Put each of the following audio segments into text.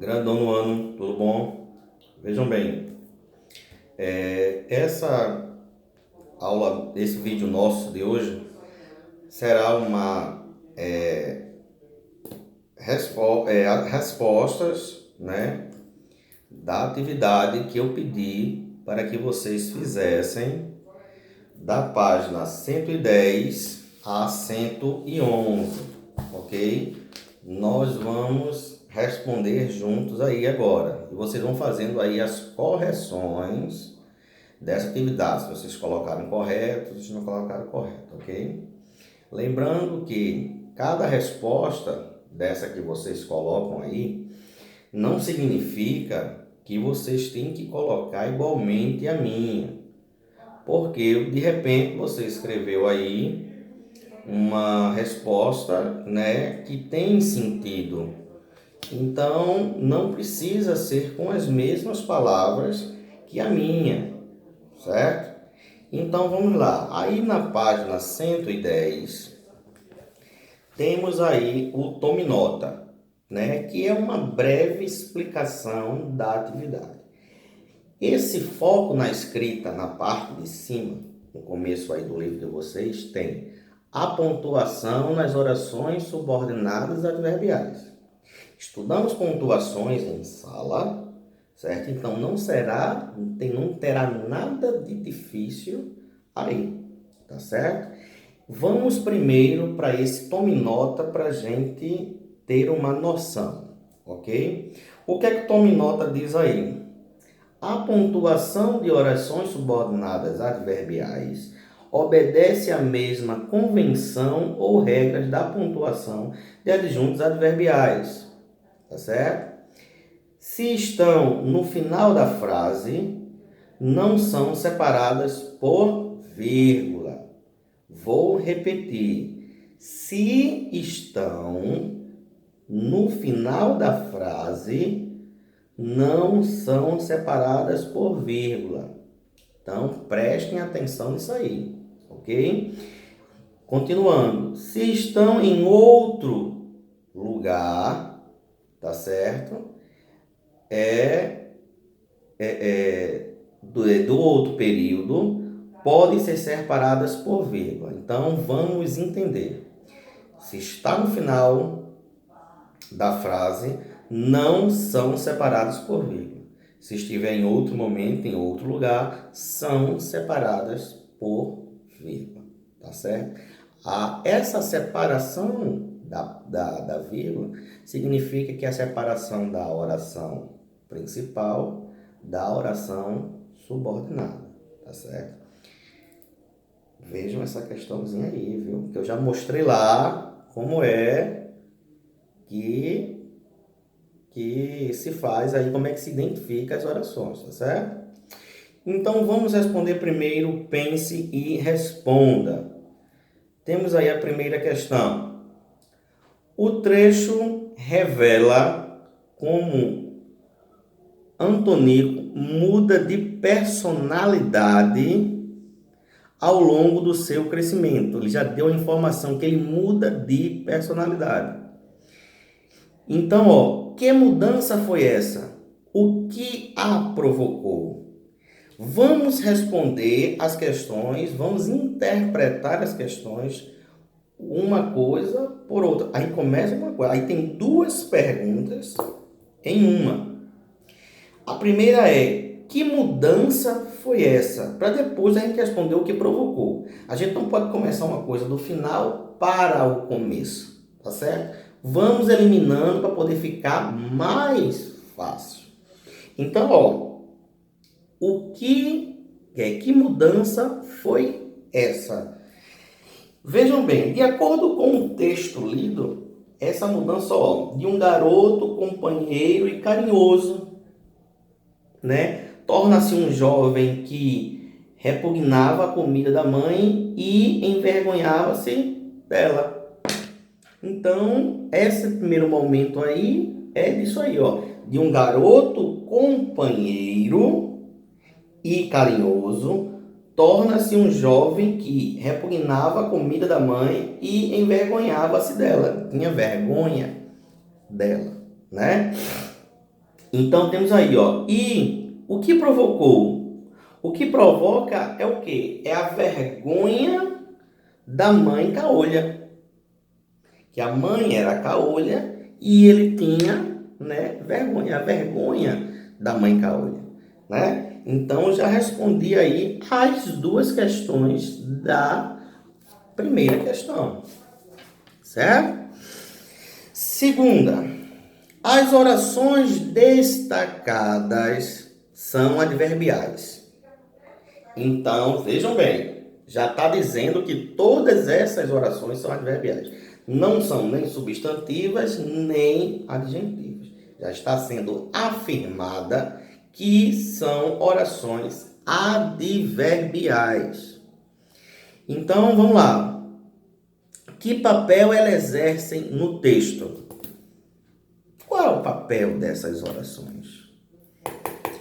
Grandão ano, tudo bom? Vejam bem, essa aula, esse vídeo nosso de hoje será uma respostas, né, da atividade que eu pedi para que vocês fizessem da página 110 a 111, ok? Nós vamos responder juntos aí agora. E vocês vão fazendo aí as correções dessa atividade. Se vocês colocaram correto, se não colocaram correto, ok? Lembrando que cada resposta dessa que vocês colocam aí não significa que vocês têm que colocar igualmente a minha. Porque de repente você escreveu aí uma resposta, né, que tem sentido. Então, não precisa ser com as mesmas palavras que a minha, certo? Então, vamos lá. Aí na página 110, temos aí o tome nota, né, que é uma breve explicação da atividade. Esse foco na escrita, na parte de cima, no começo aí do livro de vocês, tem a pontuação nas orações subordinadas adverbiais. Estudamos pontuações em sala, certo? Então não terá nada de difícil aí, tá certo? Vamos primeiro para esse tome nota para a gente ter uma noção, ok? O que é que o tome nota diz aí? A pontuação de orações subordinadas adverbiais obedece à mesma convenção ou regras da pontuação de adjuntos adverbiais, tá certo? Se estão no final da frase, não são separadas por vírgula. Vou repetir. Se estão no final da frase, não são separadas por vírgula. Então, prestem atenção nisso aí, ok? Continuando. Se estão em outro lugar, tá certo? Do outro período, podem ser separadas por vírgula. Então, vamos entender. Se está no final da frase, não são separadas por vírgula. Se estiver em outro momento, em outro lugar, são separadas por vírgula, tá certo? Essa separação da vírgula significa que é a separação da oração principal da oração subordinada, tá certo? Vejam essa questãozinha aí, viu? Que eu já mostrei lá como é que se faz aí, como é que se identifica as orações, tá certo? Então, vamos responder primeiro, pense e responda. Temos aí a primeira questão. O trecho revela como Antônio muda de personalidade ao longo do seu crescimento. Ele já deu a informação que ele muda de personalidade. Então, que mudança foi essa? O que a provocou? Vamos responder as questões, vamos interpretar as questões, uma coisa por outra. Aí começa uma coisa, aí tem duas perguntas em uma. A primeira é, que mudança foi essa? Para depois a gente responder o que provocou. A gente não pode começar uma coisa do final para o começo, tá certo? Vamos eliminando para poder ficar mais fácil. Então, que mudança foi essa? Vejam bem, de acordo com o texto lido, essa mudança, de um garoto companheiro e carinhoso, né? Torna-se um jovem que repugnava a comida da mãe e envergonhava-se dela. Então, esse primeiro momento aí é disso aí, de um garoto companheiro e carinhoso, torna-se um jovem que repugnava a comida da mãe e envergonhava-se dela, tinha vergonha dela, né? Então temos aí, ó, e o que provocou? O que provoca é o quê? É a vergonha da mãe caolha. Que a mãe era caolha e ele tinha, né, vergonha, a vergonha da mãe caolha, né? Então eu já respondi aí as duas questões da primeira questão, certo? Segunda, as orações destacadas são adverbiais. Então, vejam bem, já está dizendo que todas essas orações são adverbiais. Não são nem substantivas, nem adjetivas. Já está sendo afirmada que são orações adverbiais. Então, vamos lá. Que papel elas exercem no texto? Qual é o papel dessas orações?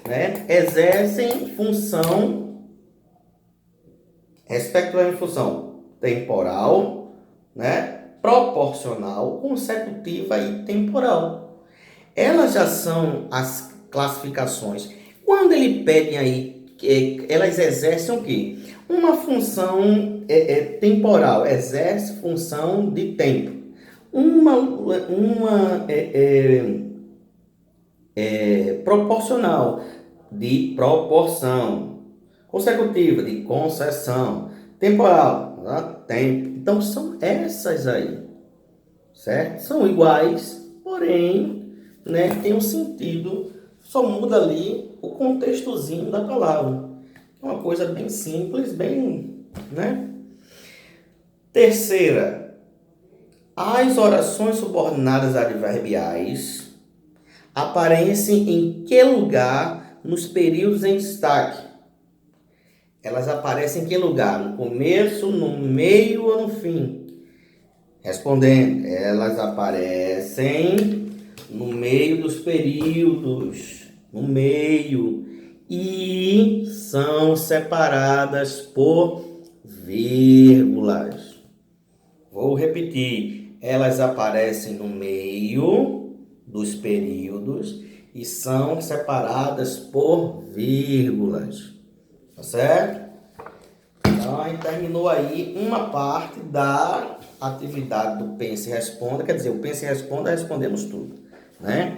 Né? Exercem função, respectivamente função temporal, né? Proporcional, consecutiva e temporal. Elas já são as classificações. Quando ele pede aí, elas exercem o quê? Uma função temporal, exerce função de tempo. Uma proporcional, de proporção. Consecutiva, de concessão. Temporal, tempo. Então, são essas aí, certo? São iguais, porém, né, tem um sentido, só muda ali o contextozinho da palavra. É uma coisa bem simples, bem, né? Terceira, as orações subordinadas adverbiais aparecem em que lugar nos períodos em destaque? Elas aparecem em que lugar? No começo, no meio ou no fim? Respondendo, elas aparecem no meio dos períodos, no meio, e são separadas por vírgulas. Vou repetir, elas aparecem no meio dos períodos e são separadas por vírgulas. Tá certo? Então, a gente terminou aí uma parte da atividade do Pense e Responda. Quer dizer, o Pense e Responda, respondemos tudo, né?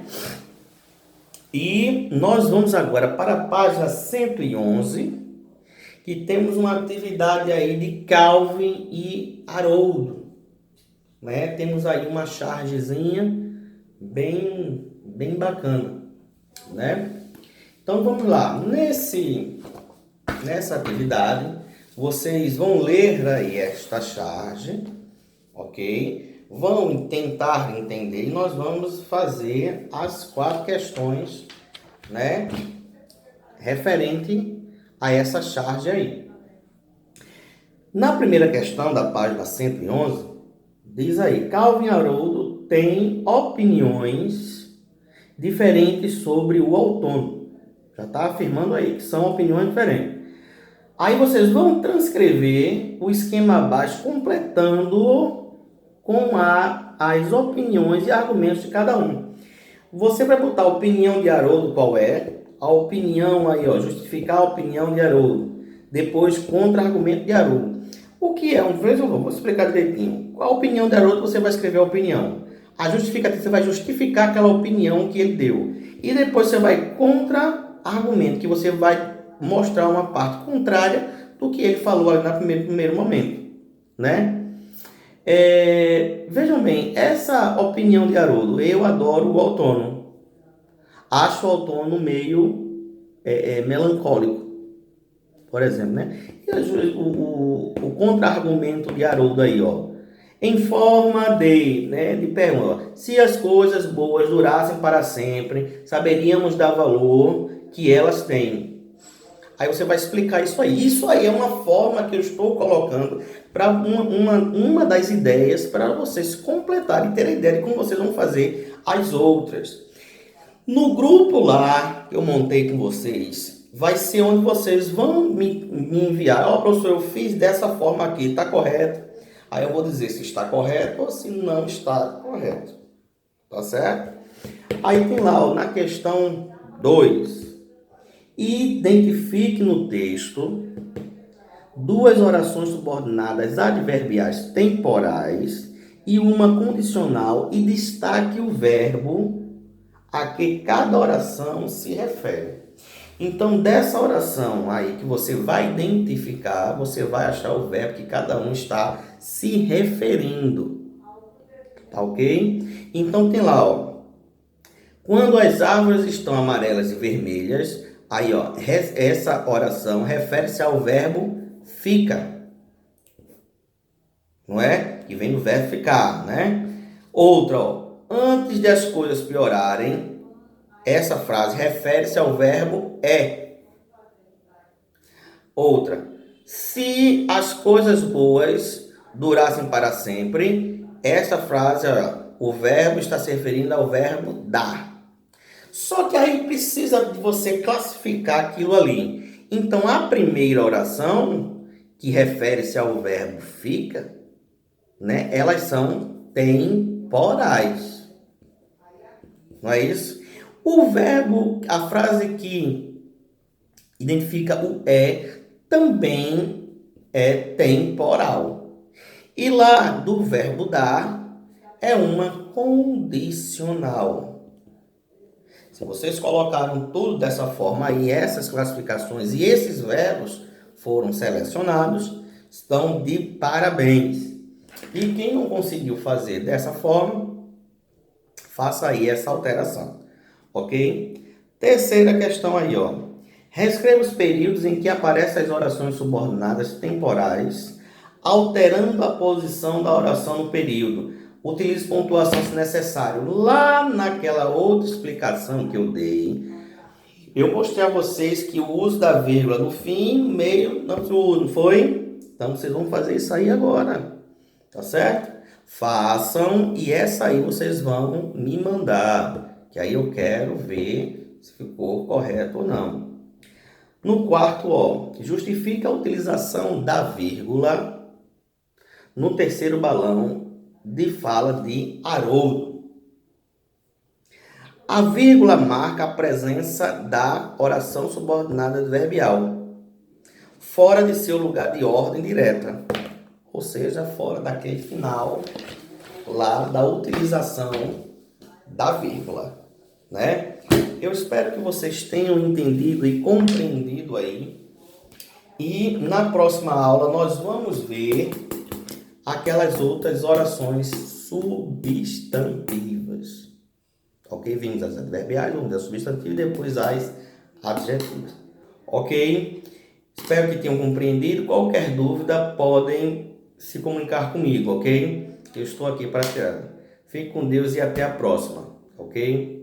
E nós vamos agora para a página 111, que temos uma atividade aí de Calvin e Haroldo, né? Temos aí uma chargezinha bem bacana, né? Então, vamos lá. Nessa atividade, vocês vão ler aí esta charge, ok? Vão tentar entender e nós vamos fazer as 4 questões, né? Referente a essa charge aí. Na primeira questão da página 111, diz aí, Calvin e Haroldo têm opiniões diferentes sobre o outono. Já está afirmando aí que são opiniões diferentes. Aí vocês vão transcrever o esquema abaixo, completando com as opiniões e argumentos de cada um. Você vai botar a opinião de Haroldo, qual é? A opinião aí, ó, justificar a opinião de Haroldo. Depois, contra-argumento de Haroldo. O que é? Vou explicar direitinho. Qual a opinião de Haroldo? Você vai escrever a opinião. A justificativa, você vai justificar aquela opinião que ele deu. E depois você vai contra-argumento, que você vai mostrar uma parte contrária do que ele falou ali no primeiro momento, né? Vejam bem, essa opinião de Haroldo, eu adoro o outono. Acho o outono meio melancólico, por exemplo, né? E o contra-argumento de Haroldo aí, ó. Em forma de pergunta, se as coisas boas durassem para sempre, saberíamos dar valor que elas têm. Aí você vai explicar isso aí. Isso aí é uma forma que eu estou colocando para uma das ideias para vocês completarem e terem ideia de como vocês vão fazer as outras. No grupo lá que eu montei com vocês, vai ser onde vocês vão me enviar. Ó, professor, eu fiz dessa forma aqui, está correto? Aí eu vou dizer se está correto ou se não está correto. Tá certo? Aí tem lá, ó, na questão 2, identifique no texto duas orações subordinadas adverbiais temporais e uma condicional e destaque o verbo a que cada oração se refere. Então, dessa oração aí que você vai identificar, você vai achar o verbo que cada um está se referindo. Tá ok? Então, tem lá, ó. Quando as árvores estão amarelas e vermelhas, aí, ó, essa oração refere-se ao verbo fica. Não é? Que vem do verbo ficar, né? Outra, ó. Antes de as coisas piorarem, essa frase refere-se ao verbo é. Outra, se as coisas boas durassem para sempre, essa frase, ó, o verbo está se referindo ao verbo dar. Só que aí precisa de você classificar aquilo ali. Então, a primeira oração, que refere-se ao verbo fica, né, elas são temporais. Não é isso? O verbo, a frase que identifica o é, também é temporal. E lá do verbo dar é uma condicional. Se vocês colocaram tudo dessa forma aí, essas classificações e esses verbos foram selecionados, estão de parabéns. E quem não conseguiu fazer dessa forma, faça aí essa alteração. Ok? Terceira questão aí, ó. Reescreva os períodos em que aparecem as orações subordinadas temporais, alterando a posição da oração no período. Utilize pontuação se necessário. Lá naquela outra explicação que eu dei, eu mostrei a vocês que o uso da vírgula no fim, no meio, não foi? Então vocês vão fazer isso aí agora. Tá certo? Façam e essa aí vocês vão me mandar, que aí eu quero ver se ficou correto ou não. No quarto, ó, justifica a utilização da vírgula no terceiro balão de fala de Haroldo. A vírgula marca a presença da oração subordinada adverbial, fora de seu lugar de ordem direta, ou seja, fora daquele final lá da utilização da vírgula, né? Eu espero que vocês tenham entendido e compreendido aí. E na próxima aula nós vamos ver aquelas outras orações substantivas. Ok? Vimos as adverbiais, vamos as substantivas e depois as adjetivas. Ok? Espero que tenham compreendido. Qualquer dúvida podem se comunicar comigo, ok? Eu estou aqui para tirar. Fique com Deus e até a próxima, ok?